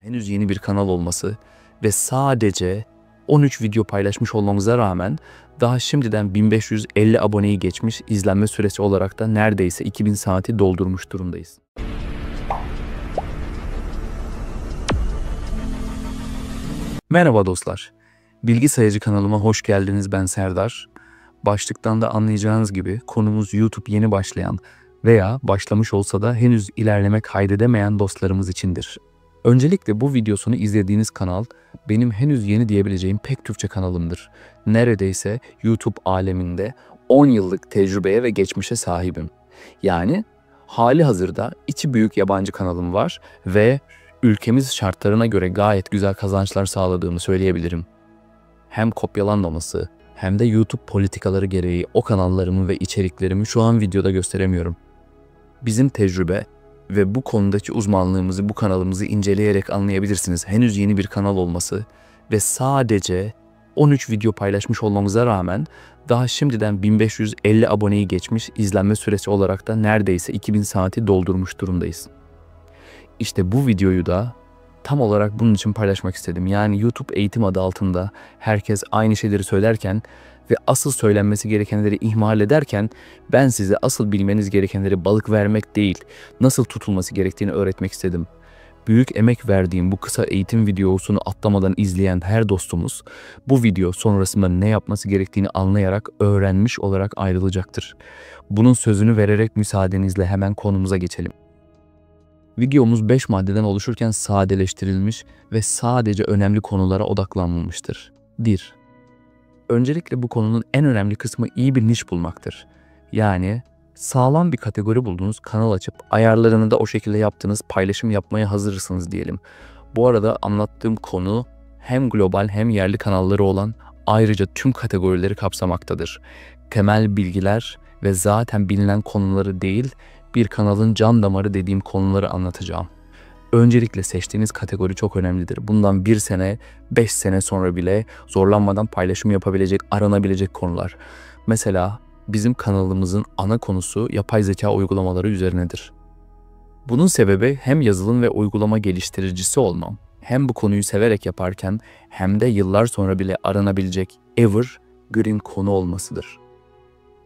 henüz yeni bir kanal olması ve sadece 13 video paylaşmış olmamıza rağmen daha şimdiden 1550 aboneyi geçmiş, izlenme süresi olarak da neredeyse 2000 saati doldurmuş durumdayız. Merhaba dostlar. Bilgi Sayacı kanalıma hoş geldiniz, ben Serdar. Başlıktan da anlayacağınız gibi konumuz YouTube yeni başlayan veya başlamış olsa da henüz ilerleme kaydedemeyen dostlarımız içindir. Öncelikle bu videosunu izlediğiniz kanal benim henüz yeni diyebileceğim pek Türkçe kanalımdır. Neredeyse YouTube aleminde 10 yıllık tecrübeye ve geçmişe sahibim. Yani hali hazırda içi büyük yabancı kanalım var ve ülkemiz şartlarına göre gayet güzel kazançlar sağladığımı söyleyebilirim. Hem kopyalanmaması hem de YouTube politikaları gereği o kanallarımı ve içeriklerimi şu an videoda gösteremiyorum. Bizim tecrübe ve bu konudaki uzmanlığımızı bu kanalımızı inceleyerek anlayabilirsiniz. Henüz yeni bir kanal olması ve sadece 13 video paylaşmış olmamıza rağmen daha şimdiden 1550 aboneyi geçmiş, izlenme süresi olarak da neredeyse 2000 saati doldurmuş durumdayız. İşte bu videoyu da tam olarak bunun için paylaşmak istedim. Yani YouTube eğitim adı altında herkes aynı şeyleri söylerken ve asıl söylenmesi gerekenleri ihmal ederken ben size asıl bilmeniz gerekenleri balık vermek değil, nasıl tutulması gerektiğini öğretmek istedim. Büyük emek verdiğim bu kısa eğitim videosunu atlamadan izleyen her dostumuz bu video sonrasında ne yapması gerektiğini anlayarak, öğrenmiş olarak ayrılacaktır. Bunun sözünü vererek müsaadenizle hemen konumuza geçelim. Videomuz 5 maddeden oluşurken sadeleştirilmiş ve sadece önemli konulara odaklanılmıştır. 1. Öncelikle bu konunun en önemli kısmı iyi bir niş bulmaktır. Yani sağlam bir kategori bulduğunuz kanal açıp ayarlarını da o şekilde yaptığınız paylaşım yapmaya hazırsınız diyelim. Bu arada anlattığım konu hem global hem yerli kanalları olan ayrıca tüm kategorileri kapsamaktadır. Temel bilgiler ve zaten bilinen konuları değil, bir kanalın can damarı dediğim konuları anlatacağım. Öncelikle seçtiğiniz kategori çok önemlidir. Bundan 1 sene, 5 sene sonra bile zorlanmadan paylaşım yapabilecek, aranabilecek konular. Mesela bizim kanalımızın ana konusu yapay zeka uygulamaları üzerinedir. Bunun sebebi hem yazılım ve uygulama geliştiricisi olmam, hem bu konuyu severek yaparken hem de yıllar sonra bile aranabilecek evergreen konu olmasıdır.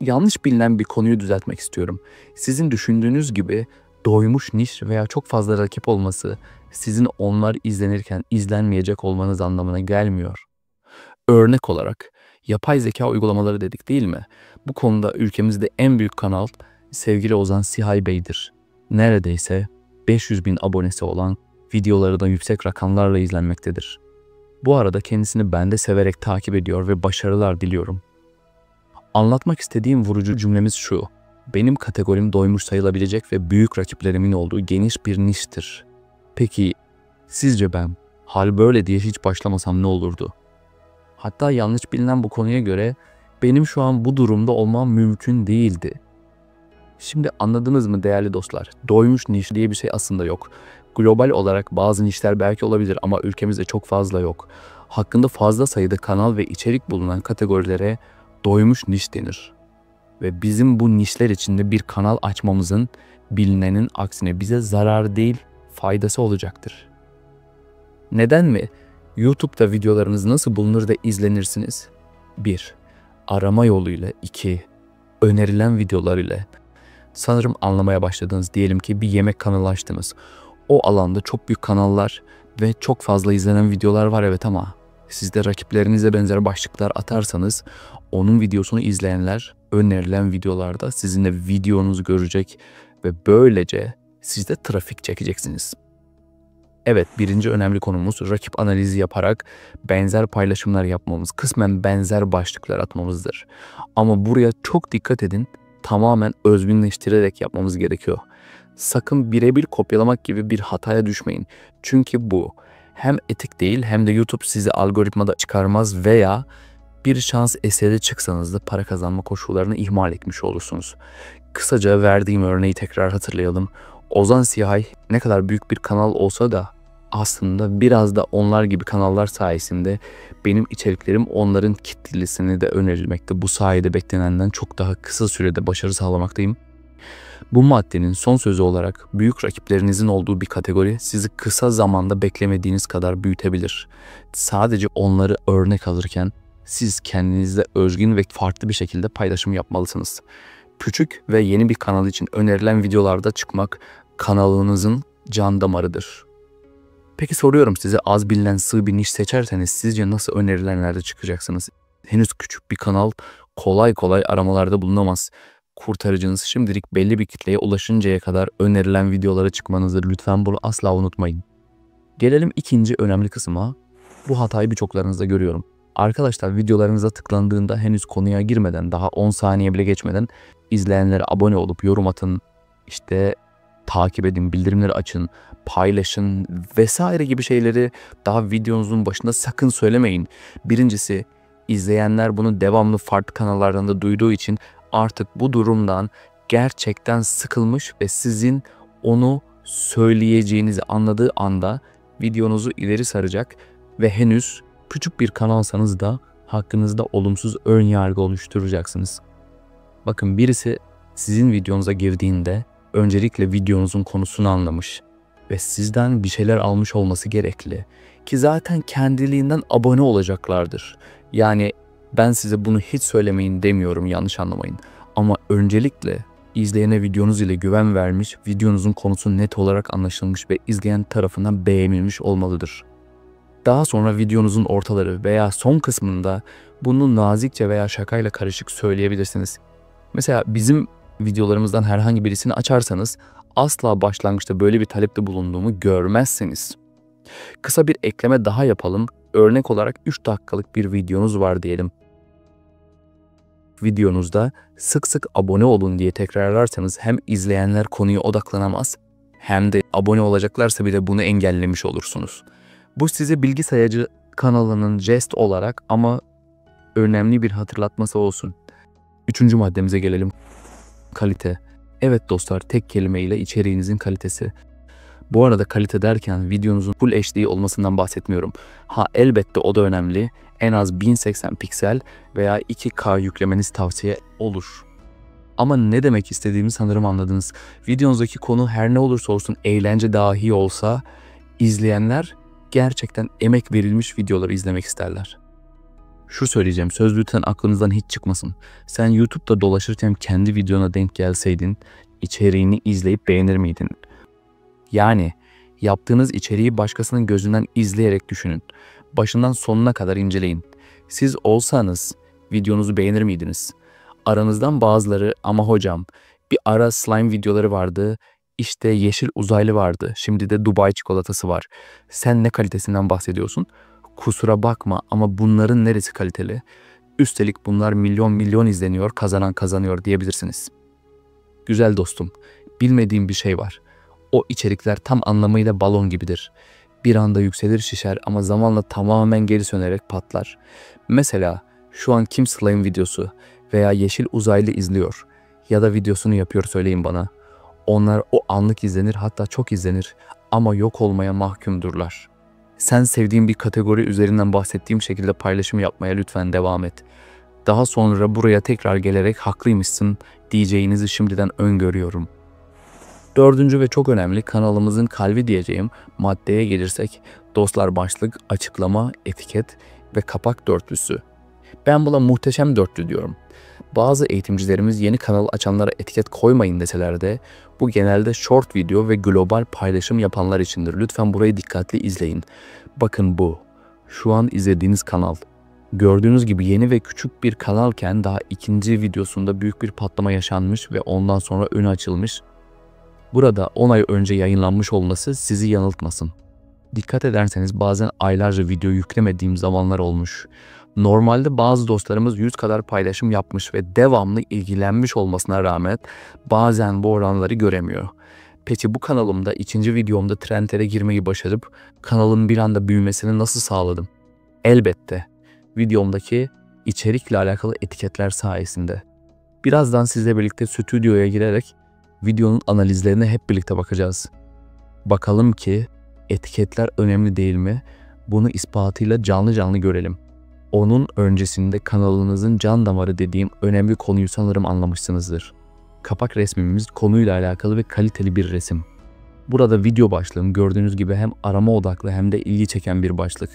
Yanlış bilinen bir konuyu düzeltmek istiyorum. Sizin düşündüğünüz gibi doymuş niş veya çok fazla rakip olması sizin onlar izlenirken izlenmeyecek olmanız anlamına gelmiyor. Örnek olarak yapay zeka uygulamaları dedik değil mi? Bu konuda ülkemizde en büyük kanal sevgili Ozan Sihay Bey'dir. Neredeyse 500.000 abonesi olan, videoları da yüksek rakamlarla izlenmektedir. Bu arada kendisini ben de severek takip ediyor ve başarılar diliyorum. Anlatmak istediğim vurucu cümlemiz şu: benim kategorim doymuş sayılabilecek ve büyük rakiplerimin olduğu geniş bir niştir. Peki sizce ben hal böyle diye hiç başlamasam ne olurdu? Hatta yanlış bilinen bu konuya göre benim şu an bu durumda olmam mümkün değildi. Şimdi anladınız mı değerli dostlar? Doymuş niş diye bir şey aslında yok. Global olarak bazı nişler belki olabilir ama ülkemizde çok fazla yok. Hakkında fazla sayıda kanal ve içerik bulunan kategorilere doymuş niş denir. Ve bizim bu nişler içinde bir kanal açmamızın bilinenin aksine bize zarar değil, faydası olacaktır. Neden mi? YouTube'da videolarınız nasıl bulunur da izlenirsiniz? 1. Arama yoluyla. 2. Önerilen videolar ile. Sanırım anlamaya başladınız. Diyelim ki bir yemek kanalı açtınız. O alanda çok büyük kanallar ve çok fazla izlenen videolar var, evet, ama siz de rakiplerinize benzer başlıklar atarsanız onun videosunu izleyenler önerilen videolarda sizin de videonuzu görecek ve böylece siz de trafik çekeceksiniz. Evet, birinci önemli konumuz rakip analizi yaparak benzer paylaşımlar yapmamız, kısmen benzer başlıklar atmamızdır. Ama buraya çok dikkat edin, tamamen özgünleştirerek yapmamız gerekiyor. Sakın birebir kopyalamak gibi bir hataya düşmeyin. Çünkü bu hem etik değil hem de YouTube sizi algoritmada çıkarmaz veya bir şans eseri çıksanız da para kazanma koşullarını ihmal etmiş olursunuz. Kısaca verdiğim örneği tekrar hatırlayalım. Ozan Sihay ne kadar büyük bir kanal olsa da aslında biraz da onlar gibi kanallar sayesinde benim içeriklerim onların kitlesine de önerilmekte. Bu sayede beklenenden çok daha kısa sürede başarı sağlamaktayım. Bu maddenin son sözü olarak büyük rakiplerinizin olduğu bir kategori sizi kısa zamanda beklemediğiniz kadar büyütebilir. Sadece onları örnek alırken siz kendinizde özgün ve farklı bir şekilde paylaşım yapmalısınız. Küçük ve yeni bir kanal için önerilen videolarda çıkmak kanalınızın can damarıdır. Peki soruyorum size, az bilinen sığ bir niş seçerseniz sizce nasıl önerilenlerde çıkacaksınız? Henüz küçük bir kanal kolay kolay aramalarda bulunamaz. Kurtarıcınız şimdilik belli bir kitleye ulaşıncaya kadar önerilen videolara çıkmanızdır. Lütfen bunu asla unutmayın. Gelelim ikinci önemli kısma. Bu hatayı birçoklarınızda görüyorum. Arkadaşlar, videolarınıza tıklandığında henüz konuya girmeden, daha 10 saniye bile geçmeden izleyenlere abone olup yorum atın, işte takip edin, bildirimleri açın, paylaşın vesaire gibi şeyleri daha videonuzun başında sakın söylemeyin. Birincisi, izleyenler bunu devamlı farklı kanallardan da duyduğu için artık bu durumdan gerçekten sıkılmış ve sizin onu söyleyeceğinizi anladığı anda videonuzu ileri saracak ve henüz küçük bir kanalsanız da hakkınızda olumsuz ön yargı oluşturacaksınız. Bakın, birisi sizin videonuza girdiğinde öncelikle videonuzun konusunu anlamış ve sizden bir şeyler almış olması gerekli ki zaten kendiliğinden abone olacaklardır. Yani ben size bunu hiç söylemeyin demiyorum, yanlış anlamayın. Ama öncelikle izleyene videonuz ile güven vermiş, videonuzun konusu net olarak anlaşılmış ve izleyen tarafından beğenilmiş olmalıdır. Daha sonra videonuzun ortaları veya son kısmında bunu nazikçe veya şakayla karışık söyleyebilirsiniz. Mesela bizim videolarımızdan herhangi birisini açarsanız asla başlangıçta böyle bir talepte bulunduğumu görmezseniz. Kısa bir ekleme daha yapalım. Örnek olarak 3 dakikalık bir videonuz var diyelim. Videonuzda sık sık abone olun diye tekrarlarsanız hem izleyenler konuya odaklanamaz hem de abone olacaklarsa bile bunu engellemiş olursunuz. Bu size bilgi sayacı kanalının jest olarak ama önemli bir hatırlatması olsun. Üçüncü maddemize gelelim. Kalite. Evet dostlar, tek kelimeyle içeriğinizin kalitesi. Bu arada kalite derken videonuzun Full HD olmasından bahsetmiyorum. Elbette o da önemli. En az 1080 piksel veya 2K yüklemeniz tavsiye olur. Ama ne demek istediğimi sanırım anladınız. Videonuzdaki konu her ne olursa olsun, eğlence dahi olsa izleyenler gerçekten emek verilmiş videoları izlemek isterler. Şu söyleyeceğim, söz lütfen aklınızdan hiç çıkmasın. Sen YouTube'da dolaşırken kendi videona denk gelseydin içeriğini izleyip beğenir miydin? Yani yaptığınız içeriği başkasının gözünden izleyerek düşünün. Başından sonuna kadar inceleyin. Siz olsanız videonuzu beğenir miydiniz? Aranızdan bazıları, ama hocam bir ara slime videoları vardı, işte yeşil uzaylı vardı, şimdi de Dubai çikolatası var. Sen ne kalitesinden bahsediyorsun? Kusura bakma ama bunların neresi kaliteli? Üstelik bunlar milyon milyon izleniyor, kazanan kazanıyor diyebilirsiniz. Güzel dostum, bilmediğim bir şey var. O içerikler tam anlamıyla balon gibidir. Bir anda yükselir, şişer ama zamanla tamamen geri sönerek patlar. Mesela şu an kim slime videosu veya yeşil uzaylı izliyor ya da videosunu yapıyor, söyleyin bana. Onlar o anlık izlenir, hatta çok izlenir ama yok olmaya mahkumdurlar. Sen sevdiğin bir kategori üzerinden bahsettiğim şekilde paylaşım yapmaya lütfen devam et. Daha sonra buraya tekrar gelerek haklıymışsın diyeceğinizi şimdiden öngörüyorum. Dördüncü ve çok önemli, kanalımızın kalbi diyeceğim maddeye gelirsek, dostlar, başlık, açıklama, etiket ve kapak dörtlüsü. Ben buna muhteşem dörtlü diyorum. Bazı eğitimcilerimiz yeni kanal açanlara etiket koymayın deseler de bu genelde short video ve global paylaşım yapanlar içindir. Lütfen burayı dikkatli izleyin. Bakın, bu şu an izlediğiniz kanal. Gördüğünüz gibi yeni ve küçük bir kanalken daha ikinci videosunda büyük bir patlama yaşanmış ve ondan sonra önü açılmış. Burada 10 ay önce yayınlanmış olması sizi yanıltmasın. Dikkat ederseniz bazen aylarca video yüklemediğim zamanlar olmuş. Normalde bazı dostlarımız 100 kadar paylaşım yapmış ve devamlı ilgilenmiş olmasına rağmen bazen bu oranları göremiyor. Peki bu kanalımda ikinci videomda trendlere girmeyi başarıp kanalın bir anda büyümesini nasıl sağladım? Elbette videomdaki içerikle alakalı etiketler sayesinde. Birazdan sizle birlikte stüdyoya girerek videonun analizlerine hep birlikte bakacağız. Bakalım ki etiketler önemli değil mi? Bunu ispatıyla canlı canlı görelim. Onun öncesinde kanalınızın can damarı dediğim önemli konuyu sanırım anlamışsınızdır. Kapak resmimiz konuyla alakalı ve kaliteli bir resim. Burada video başlığım gördüğünüz gibi hem arama odaklı hem de ilgi çeken bir başlık.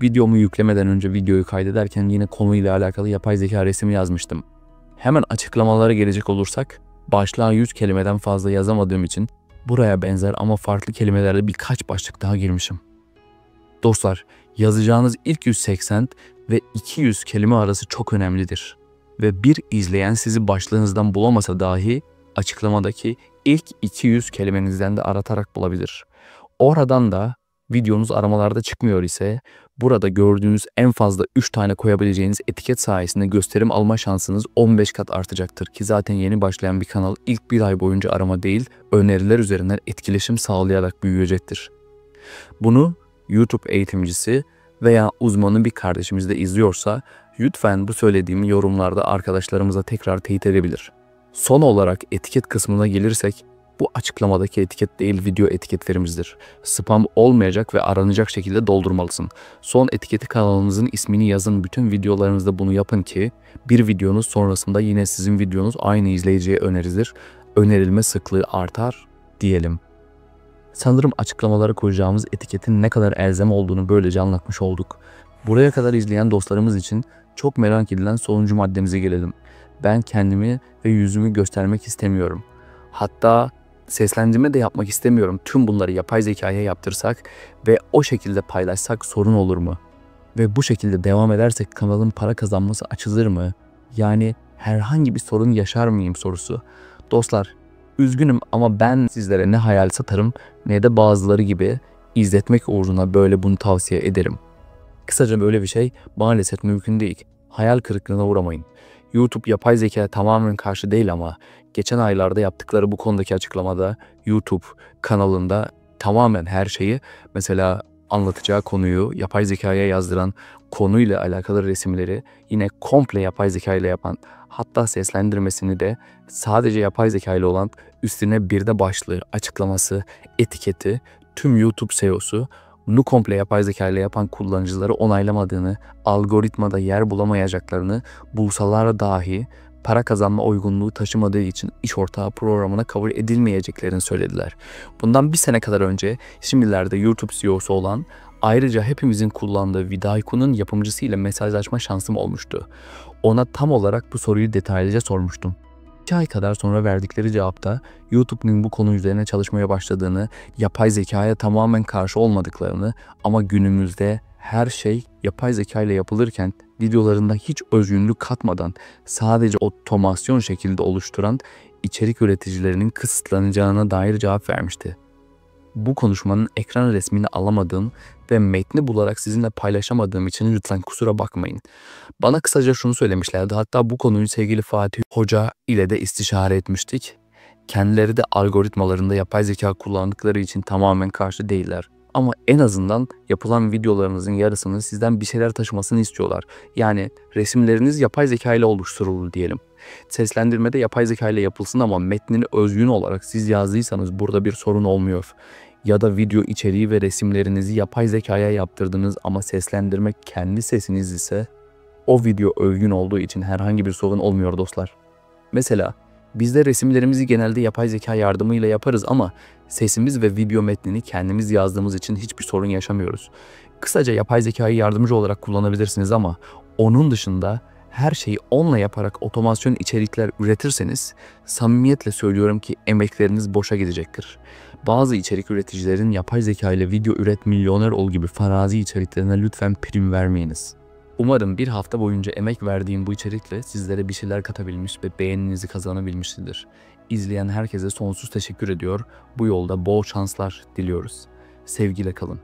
Videomu yüklemeden önce videoyu kaydederken yine konuyla alakalı yapay zeka resmi yazmıştım. Hemen açıklamalara gelecek olursak, başlığa 100 kelimeden fazla yazamadığım için buraya benzer ama farklı kelimelerle birkaç başlık daha girmişim. Dostlar, yazacağınız ilk 180 ve 200 kelime arası çok önemlidir. Ve bir izleyen sizi başlığınızdan bulamasa dahi açıklamadaki ilk 200 kelimenizden de aratarak bulabilir. Oradan da videonuz aramalarda çıkmıyor ise burada gördüğünüz en fazla 3 tane koyabileceğiniz etiket sayesinde gösterim alma şansınız 15 kat artacaktır ki zaten yeni başlayan bir kanal ilk bir ay boyunca arama değil öneriler üzerinden etkileşim sağlayarak büyüyecektir. Bunu YouTube eğitimcisi veya uzmanı bir kardeşimiz de izliyorsa lütfen bu söylediğimi yorumlarda arkadaşlarımıza tekrar teyit edebilir. Son olarak etiket kısmına gelirsek bu açıklamadaki etiket değil video etiketlerimizdir. Spam olmayacak ve aranacak şekilde doldurmalısın. Son etiketi kanalınızın ismini yazın, bütün videolarınızda bunu yapın ki bir videonuz sonrasında yine sizin videonuz aynı izleyiciye önerilir. Önerilme sıklığı artar diyelim. Sanırım açıklamalara koyacağımız etiketin ne kadar elzem olduğunu böylece anlatmış olduk. Buraya kadar izleyen dostlarımız için çok merak edilen sonuncu maddemize gelelim. Ben kendimi ve yüzümü göstermek istemiyorum. Hatta seslendirme de yapmak istemiyorum. Tüm bunları yapay zekaya yaptırsak ve o şekilde paylaşsak sorun olur mu? Ve bu şekilde devam edersek kanalın para kazanması açılır mı? Yani herhangi bir sorun yaşar mıyım sorusu. Dostlar, üzgünüm ama ben sizlere ne hayal satarım ne de bazıları gibi izletmek uğruna böyle bunu tavsiye ederim. Kısaca böyle bir şey maalesef mümkün değil. Hayal kırıklığına uğramayın. YouTube yapay zekaya tamamen karşı değil ama geçen aylarda yaptıkları bu konudaki açıklamada YouTube kanalında tamamen her şeyi, mesela anlatacağı konuyu yapay zekaya yazdıran, konuyla alakalı resimleri yine komple yapay zeka ile yapan, hatta seslendirmesini de sadece yapay zeka ile olan, üstüne bir de başlığı, açıklaması, etiketi, tüm YouTube SEO'su bunu komple yapay zeka ile yapan kullanıcıları onaylamadığını, algoritmada yer bulamayacaklarını, bulsalar dahi para kazanma uygunluğu taşımadığı için iş ortağı programına kabul edilmeyeceklerini söylediler. Bundan bir sene kadar önce şimdilerde YouTube CEO'su olan, ayrıca hepimizin kullandığı Vidaiki'nin yapımcısıyla mesajlaşma şansım olmuştu. Ona tam olarak bu soruyu detaylıca sormuştum. 2 ay kadar sonra verdikleri cevapta YouTube'un bu konu üzerine çalışmaya başladığını, yapay zekaya tamamen karşı olmadıklarını ama günümüzde her şey yapay zeka ile yapılırken videolarında hiç özgünlük katmadan sadece otomasyon şekilde oluşturan içerik üreticilerinin kısıtlanacağına dair cevap vermişti. Bu konuşmanın ekran resmini alamadığım ve metni bularak sizinle paylaşamadığım için lütfen kusura bakmayın. Bana kısaca şunu söylemişlerdi. Hatta bu konuyu sevgili Fatih Hoca ile de istişare etmiştik. Kendileri de algoritmalarında yapay zeka kullandıkları için tamamen karşı değiller. Ama en azından yapılan videolarınızın yarısının sizden bir şeyler taşımasını istiyorlar. Yani resimleriniz yapay zeka ile oluşturulur diyelim. Seslendirmede yapay zeka ile yapılsın ama metnini özgün olarak siz yazdıysanız burada bir sorun olmuyor. Ya da video içeriği ve resimlerinizi yapay zekaya yaptırdınız ama seslendirmek kendi sesiniz ise o video özgün olduğu için herhangi bir sorun olmuyor dostlar. Mesela biz de resimlerimizi genelde yapay zeka yardımıyla yaparız ama sesimiz ve video metnini kendimiz yazdığımız için hiçbir sorun yaşamıyoruz. Kısaca yapay zekayı yardımcı olarak kullanabilirsiniz ama onun dışında her şeyi onunla yaparak otomasyon içerikler üretirseniz samimiyetle söylüyorum ki emekleriniz boşa gidecektir. Bazı içerik üreticilerin yapay zeka ile video üret milyoner ol gibi farazi içeriklerine lütfen prim vermeyiniz. Umarım bir hafta boyunca emek verdiğim bu içerikle sizlere bir şeyler katabilmiş ve beğeninizi kazanabilmiştir. İzleyen herkese sonsuz teşekkür ediyor. Bu yolda bol şanslar diliyoruz. Sevgiyle kalın.